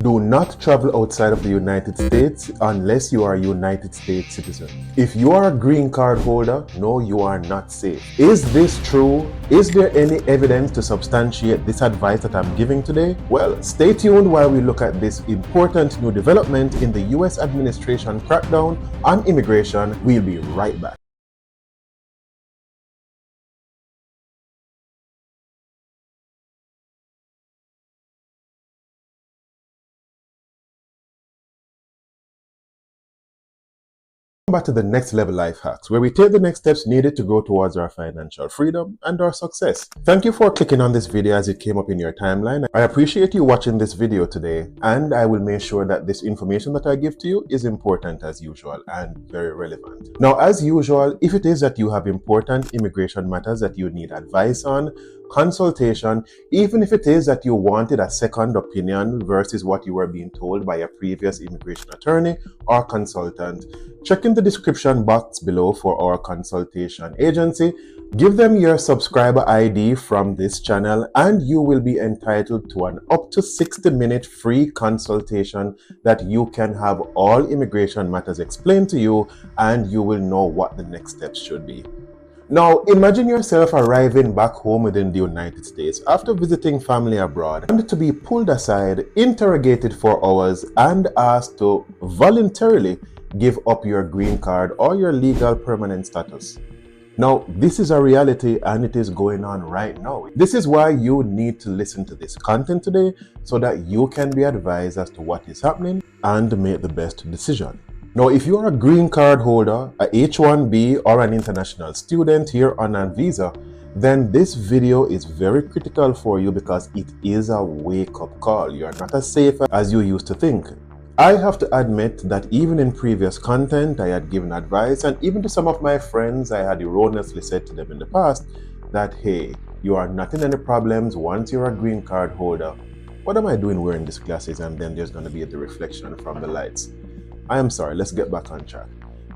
Do not travel outside of the United States unless you are a United States citizen. If you are a green card holder, no, you are not safe. Is this true? Is there any evidence to substantiate this advice that I'm giving today? Well, stay tuned while we look at this important new development in the US administration crackdown on immigration. We'll be right back. Back to the next level life hacks, where we take the next steps needed to grow towards our financial freedom and our success. Thank you for clicking on this video as it came up in your timeline. I appreciate you watching this video today, and I will make sure that this information that I give to you is important as usual and very relevant. Now, as usual, if it is that you have important immigration matters that you need advice on, consultation, even if it is that you wanted a second opinion versus what you were being told by a previous immigration attorney or consultant, check in the description box below for our consultation agency. Give them your subscriber ID from this channel and you will be entitled to an up to 60-minute free consultation that you can have all immigration matters explained to you, and you will know what the next steps should be. Now, imagine yourself arriving back home within the United States after visiting family abroad, and to be pulled aside, interrogated for hours, and asked to voluntarily give up your green card or your legal permanent status. Now, this is a reality and it is going on right now. This is why you need to listen to this content today so that you can be advised as to what is happening and make the best decision. Now, if you are a green card holder, a H-1B, or an international student here on a visa, then this video is very critical for you because it is a wake-up call. You are not as safe as you used to think. I have to admit that even in previous content, I had given advice, and even to some of my friends, I had erroneously said to them in the past that, hey, you are not in any problems once you're a green card holder. What am I doing wearing these glasses? And then there's going to be the reflection from the lights. I am sorry, let's get back on track.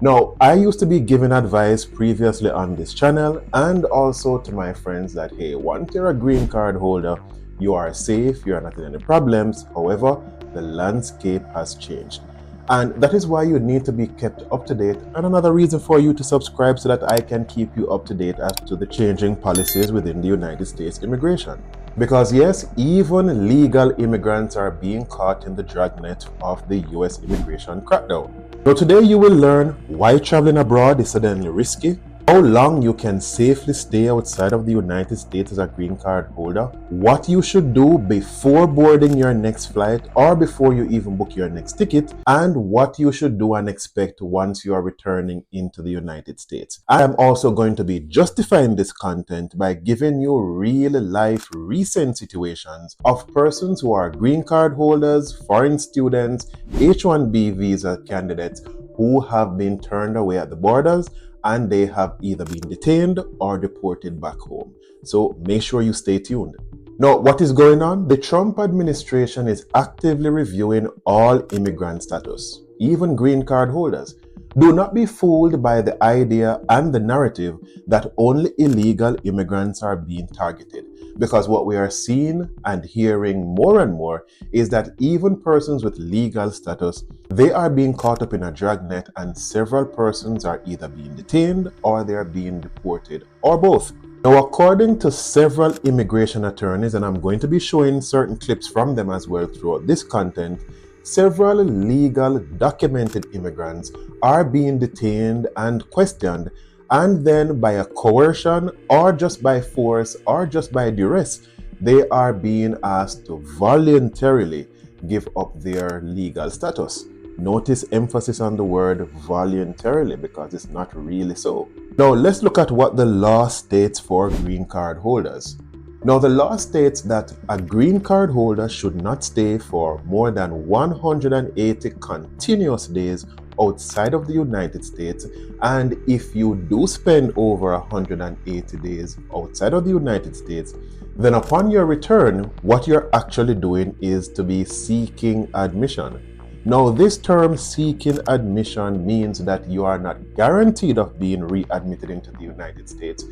Now, I used to be giving advice previously on this channel and also to my friends that, hey, once you're a green card holder, you are safe, you are not in any problems. However, the landscape has changed. And that is why you need to be kept up to date, and another reason for you to subscribe so that I can keep you up to date as to the changing policies within the United States immigration. Because yes, even legal immigrants are being caught in the dragnet of the US immigration crackdown. So today you will learn why traveling abroad is suddenly risky, how long you can safely stay outside of the United States as a green card holder, what you should do before boarding your next flight or before you even book your next ticket, and what you should do and expect once you are returning into the United States. I am also going to be justifying this content by giving you real life recent situations of persons who are green card holders, foreign students, H-1B visa candidates who have been turned away at the borders, and they have either been detained or deported back home. So make sure you stay tuned. Now, what is going on? The Trump administration is actively reviewing all immigrant status, even green card holders. Do not be fooled by the idea and the narrative that only illegal immigrants are being targeted, because what we are seeing and hearing more and more is that even persons with legal status, they are being caught up in a dragnet, and several persons are either being detained or they are being deported, or both. Now, according to several immigration attorneys, and I'm going to be showing certain clips from them as well throughout this content, several legal documented immigrants are being detained and questioned, and then by a coercion or just by force or just by duress, they are being asked to voluntarily give up their legal status. Notice emphasis on the word voluntarily because it's not really so. Now let's look at what the law states for green card holders. Now, the law states that a green card holder should not stay for more than 180 continuous days outside of the United States, and if you do spend over 180 days outside of the United States, then upon your return, what you're actually doing is to be seeking admission. Now, this term seeking admission means that you are not guaranteed of being readmitted into the United States.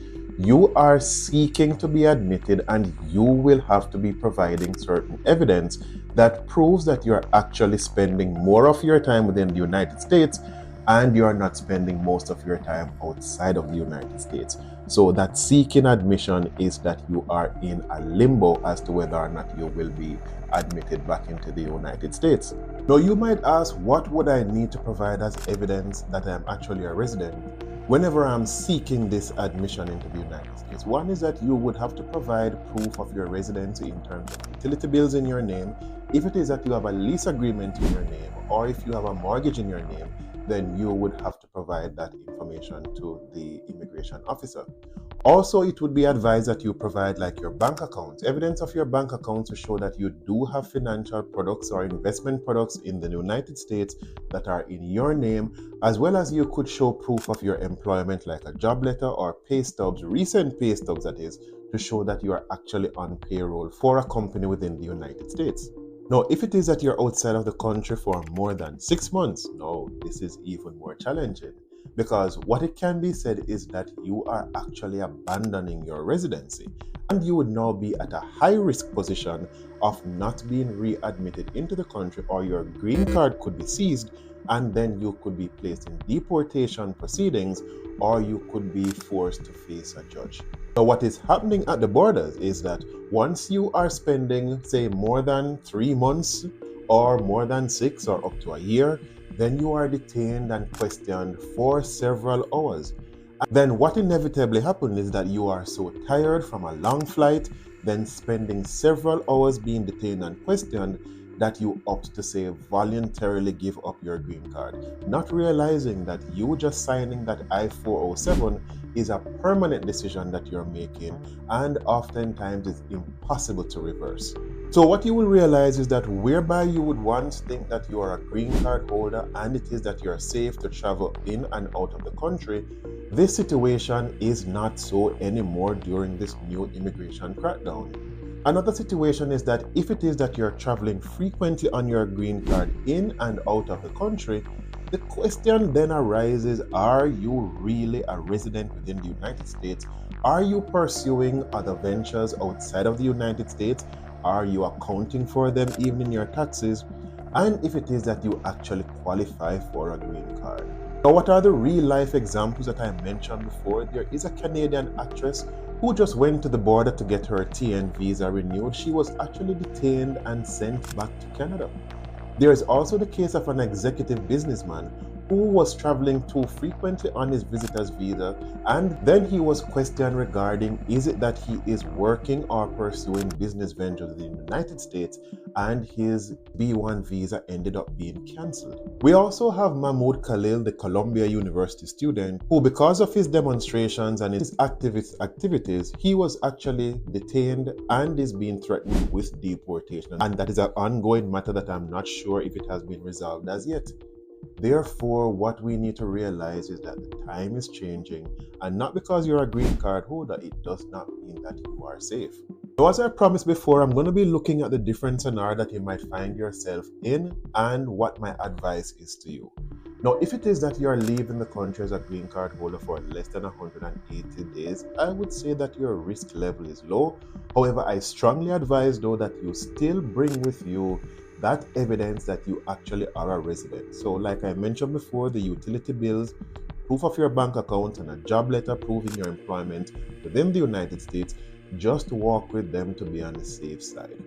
You are seeking to be admitted, and you will have to be providing certain evidence that proves that you're actually spending more of your time within the United States and you are not spending most of your time outside of the United States. So that seeking admission is that you are in a limbo as to whether or not you will be admitted back into the United States. Now you might ask, what would I need to provide as evidence that I am actually a resident whenever I'm seeking this admission into the United States? One is that you would have to provide proof of your residency in terms of utility bills in your name. If it is that you have a lease agreement in your name, or if you have a mortgage in your name, then you would have to provide that information to the immigration officer. Also, it would be advised that you provide like your bank accounts, evidence of your bank accounts to show that you do have financial products or investment products in the United States that are in your name, as well as you could show proof of your employment like a job letter or pay stubs, recent pay stubs that is, to show that you are actually on payroll for a company within the United States. Now, if it is that you're outside of the country for more than 6 months, no, this is even more challenging, because what it can be said is that you are actually abandoning your residency, and you would now be at a high risk position of not being readmitted into the country, or your green card could be seized, and then you could be placed in deportation proceedings, or you could be forced to face a judge. So what is happening at the borders is that once you are spending, say, more than 3 months or more than 6 or up to a year, then you are detained and questioned for several hours. And then what inevitably happens is that you are so tired from a long flight, then spending several hours being detained and questioned, that you opt to, say, voluntarily give up your green card, not realizing that you just signing that I-407 is a permanent decision that you're making, and oftentimes it's impossible to reverse. So what you will realize is that whereby you would once think that you are a green card holder and it is that you're safe to travel in and out of the country, this situation is not so anymore during this new immigration crackdown. Another situation is that if it is that you're traveling frequently on your green card in and out of the country, the question then arises, are you really a resident within the United States? Are you pursuing other ventures outside of the United States? Are you accounting for them even in your taxes? And if it is that you actually qualify for a green card. Now, what are the real life examples that I mentioned before? There is a Canadian actress who just went to the border to get her TN visa renewed. She was actually detained and sent back to Canada. There is also the case of an executive businessman who was traveling too frequently on his visitor's visa, and then he was questioned regarding is it that he is working or pursuing business ventures in the United States, and his B1 visa ended up being cancelled. We also have Mahmoud Khalil, the Columbia University student, who because of his demonstrations and his activist activities, he was actually detained and is being threatened with deportation. And that is an ongoing matter that I'm not sure if it has been resolved as yet. Therefore, what we need to realize is that the time is changing, and not because you're a green card holder, it does not mean that you are safe. Now, as I promised before, I'm going to be looking at the different scenarios that you might find yourself in and what my advice is to you. Now, if it is that you are leaving the country as a green card holder for less than 180 days, I would say that your risk level is low. However, I strongly advise though that you still bring with you that evidence that you actually are a resident. So like I mentioned before, the utility bills, proof of your bank account, and a job letter proving your employment within the United States, just walk with them to be on the safe side.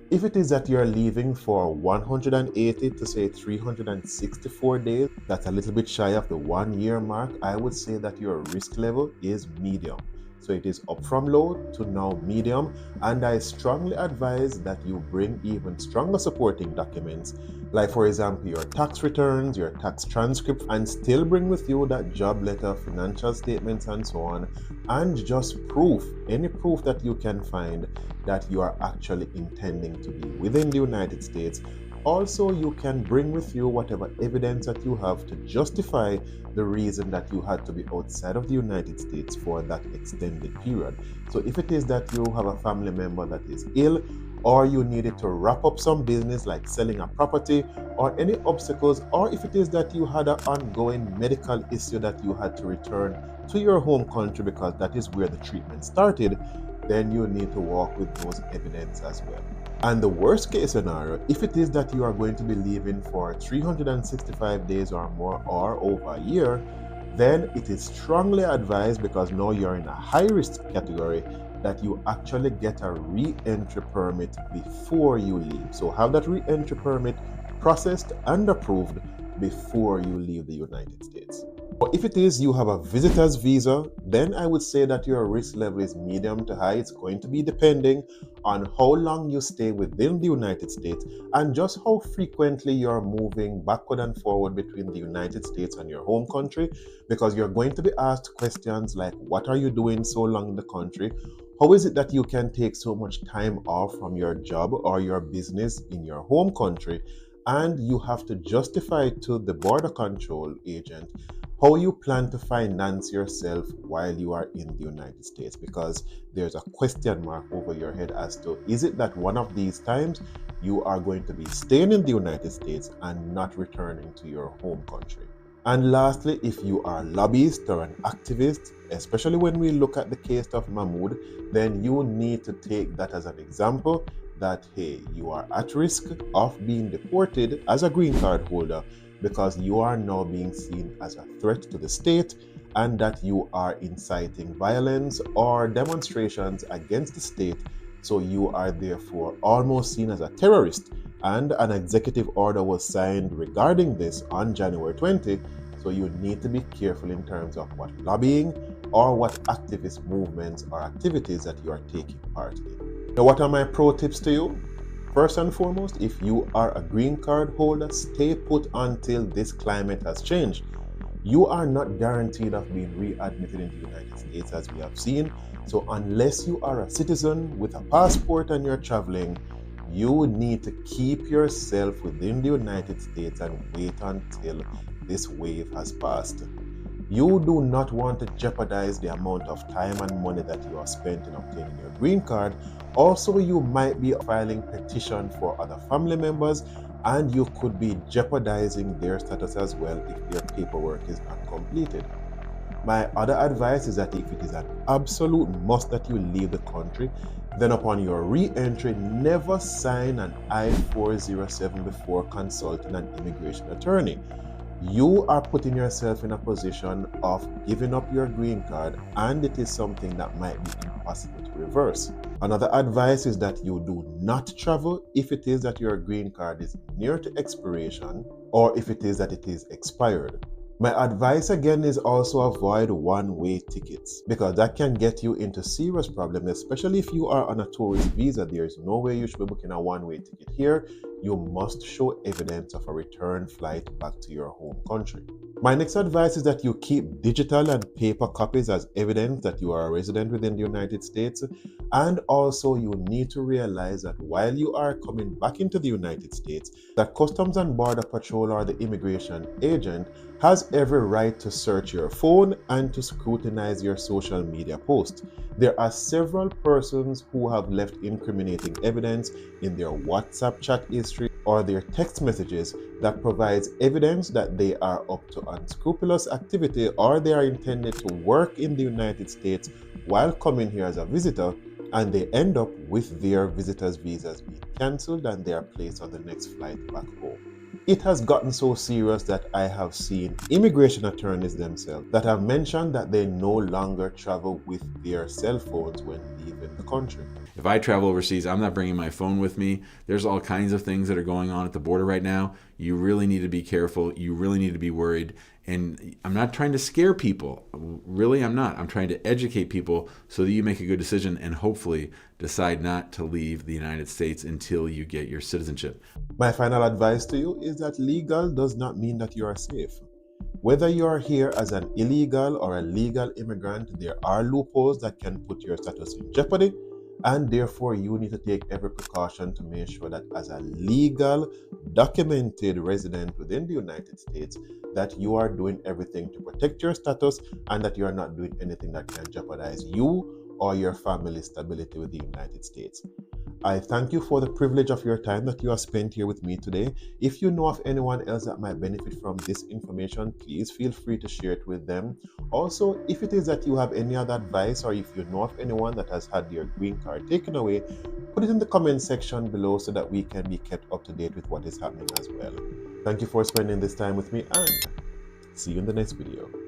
If it is that you're leaving for 180 to say 364 days, that's a little bit shy of the 1 year mark, I would say that your risk level is medium. So it is up from low to now medium, and I strongly advise that you bring even stronger supporting documents, like for example your tax returns, your tax transcript, and still bring with you that job letter, financial statements, and so on, and just proof, any proof that you can find that you are actually intending to be within the United States. Also, you can bring with you whatever evidence that you have to justify the reason that you had to be outside of the United States for that extended period. So if it is that you have a family member that is ill, or you needed to wrap up some business like selling a property, or any obstacles, or if it is that you had an ongoing medical issue that you had to return to your home country because that is where the treatment started, then you need to walk with those evidence as well. And the worst case scenario, if it is that you are going to be leaving for 365 days or more or over a year, then it is strongly advised, because now you're in a high risk category, that you actually get a re-entry permit before you leave. So have that re-entry permit processed and approved before you leave the United States. But if it is you have a visitor's visa, then I would say that your risk level is medium to high. It's going to be depending on how long you stay within the United States and just how frequently you're moving backward and forward between the United States and your home country, because you're going to be asked questions like, what are you doing so long in the country? How is it that you can take so much time off from your job or your business in your home country? And you have to justify to the border control agent how you plan to finance yourself while you are in the United States, because there's a question mark over your head as to, is it that one of these times you are going to be staying in the United States and not returning to your home country? And lastly, if you are a lobbyist or an activist, especially when we look at the case of Mahmoud, then you need to take that as an example that, hey, you are at risk of being deported as a green card holder because you are now being seen as a threat to the state, and that you are inciting violence or demonstrations against the state. So you are therefore almost seen as a terrorist. And an executive order was signed regarding this on January 20. So you need to be careful in terms of what lobbying or what activist movements or activities that you are taking part in. Now, what are my pro tips to you? First and foremost, if you are a green card holder, stay put until this climate has changed. You are not guaranteed of being readmitted into the United States, as we have seen. So unless you are a citizen with a passport and you're traveling, you need to keep yourself within the United States and wait until this wave has passed. You do not want to jeopardize the amount of time and money that you have spent in obtaining your green card. Also, you might be filing petition for other family members, and you could be jeopardizing their status as well if their paperwork is not completed. My other advice is that if it is an absolute must that you leave the country, then upon your re-entry, never sign an I-407 before consulting an immigration attorney. You are putting yourself in a position of giving up your green card, and it is something that might be impossible to reverse. Another advice is that you do not travel if it is that your green card is near to expiration, or if it is that it is expired. My advice again is also avoid one-way tickets, because that can get you into serious problems, especially if you are on a tourist visa. There is no way you should be booking a one-way ticket here. You must show evidence of a return flight back to your home country. My next advice is that you keep digital and paper copies as evidence that you are a resident within the United States. And also you need to realize that while you are coming back into the United States, that Customs and Border Patrol or the immigration agent has every right to search your phone and to scrutinize your social media posts. There are several persons who have left incriminating evidence in their WhatsApp chat history or their text messages that provides evidence that they are up to unscrupulous activity, or they are intended to work in the United States while coming here as a visitor, and they end up with their visitors' visas being cancelled and they are placed on the next flight back home. It has gotten so serious that I have seen immigration attorneys themselves that have mentioned that they no longer travel with their cell phones when leaving the country. If I travel overseas, I'm not bringing my phone with me. There's all kinds of things that are going on at the border right now. You really need to be careful. You really need to be worried. And I'm not trying to scare people. Really, I'm not. I'm trying to educate people so that you make a good decision and hopefully decide not to leave the United States until you get your citizenship. My final advice to you is that legal does not mean that you are safe. Whether you are here as an illegal or a legal immigrant, there are loopholes that can put your status in jeopardy, and therefore you need to take every precaution to make sure that as a legal, documented resident within the United States, that you are doing everything to protect your status and that you are not doing anything that can jeopardize you or your family's stability with the United States. I thank you for the privilege of your time that you have spent here with me today. If you know of anyone else that might benefit from this information, please feel free to share it with them. Also, if it is that you have any other advice, or if you know of anyone that has had their green card taken away, put it in the comment section below so that we can be kept up to date with what is happening as well. Thank you for spending this time with me, and see you in the next video.